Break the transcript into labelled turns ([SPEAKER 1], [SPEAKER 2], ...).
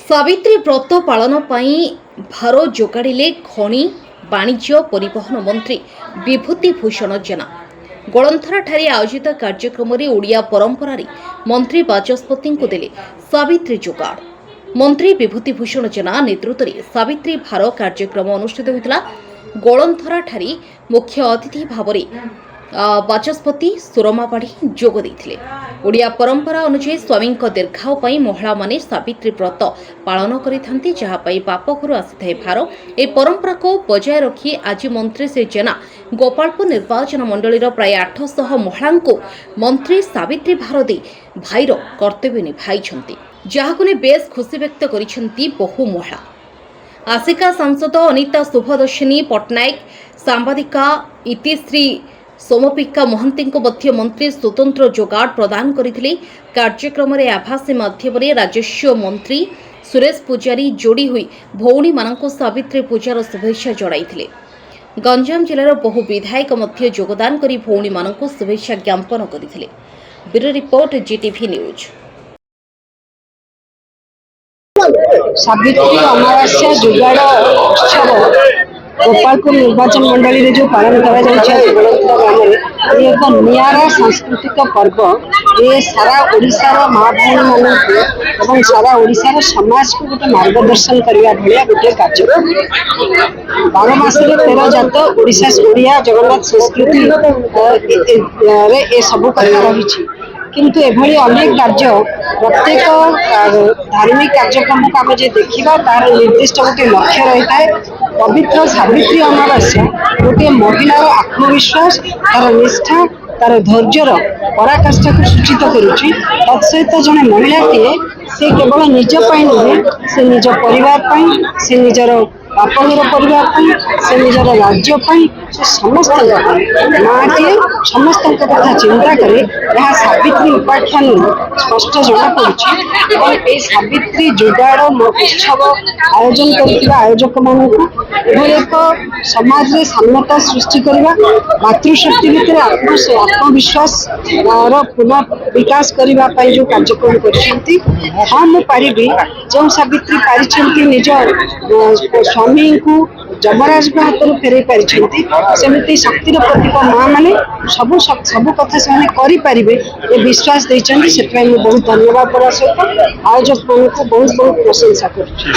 [SPEAKER 1] सावित्री व्रत पालन पाई भार जोगाड़े खनि वाणिज्य परिवहन मंत्री विभूति भूषण जेना गलंथरा ठारे आयोजित कार्यक्रम में ओडिया परंपरा मंत्री बाचस्पति को देले सावित्री जोगाड़। मंत्री विभूति भूषण जेना नेतृत्व में सावित्री भार कार्यक्रम अनुष्ठित होता। गलंथरा ठारे मुख्य अतिथि भाव बाचस्पति सुरमा पाढ़ी जोग देथिले। ओडिया परंपरा अनुसार स्वामी दीर्घायु पाई महिला माने सावित्री व्रत पालन करिथांती, जहापाई बाप घर आसी भार। ए परंपरा को बजाय रखी आज मंत्री श्री जेना गोपालपुर निर्वाचन मंडलीर प्राय 800 महिला को मंत्री सावित्री भार दे भाईर कर्तव्य निभाई, जहाको ने बेस खुशी व्यक्त करिसेंती बहु महिला। आसिका सांसद अनिता शुभदर्शिनी पट्टनायक, सांबादिका इतिश्री सोमपिका महंती मध्य मंत्री स्वतंत्र जोगाड़ प्रदान करथिले। कार्यक्रम में आभासी माध्यम राजस्व मंत्री सुरेश पुजारी जोड़ी हुई भौणी मानक सावित्री पूजार शुभेच्छा जणाइथिले। गंजाम जिलार बहु विधायक मध्य योगदान करी भौणी मानक शुभेच्छा ज्ञापन करथिले। Bureau report Zee TV news.
[SPEAKER 2] Savitri अमावास्या जुगाड़ उत्सव गोपालपुर निर्वाचन मंडली रे जो पालन करा ग्राम में एक नियारा सांस्कृतिक पर्व। ये सारा ओडिशार माँ भौणी मान सारा ओडिशार समाज को गोटे मार्गदर्शन करने भाया गोटे कार्यक्रम। 12 मास 13 जात ओडिशा ओडिया जगन्नाथ संस्कृति रे सब कथा रही, किंतु एभली अनेक कार्य प्रत्येक धार्मिक कार्यक्रम को आम देखा तार निर्दिष्ट गोटे लक्ष्य रही है। पवित्र सावित्री अमावास्या गोटे महिलार आत्मविश्वास, तार निष्ठा, तार धैर्यर पराकाष्ठा को सूचित करुच्ची। तत्सहित जड़े महिलाटीए से केवल निज नुहे, से निज परिवार, से निजर बापघर परिवार, से निजर राज्य, से समस्त माँटीए समस्त कथा चिंता करे। यहाँ सावित्री उपाख्यान स्पष्ट जना पड़ी। सावित्री जुगाड़ उत्सव आयोजन कर आयोजक मानक एक समाज में साम्यता सृष्टि करवा, मातृशक्ति भितर आत्मविश्वास पुनः विकास करने जो कार्यक्रम कर। हाँ मुझे पारि जो सावित्री पारी निज स्वामी को जमराज हाथ फेरई पारी, सेमती शक्तिर प्रतीक माँ मैंने सब कथा से करें ये विश्वास देते। बहुत धन्यवाद सहित आयोजक मान को बहुत बहुत प्रशंसा कर।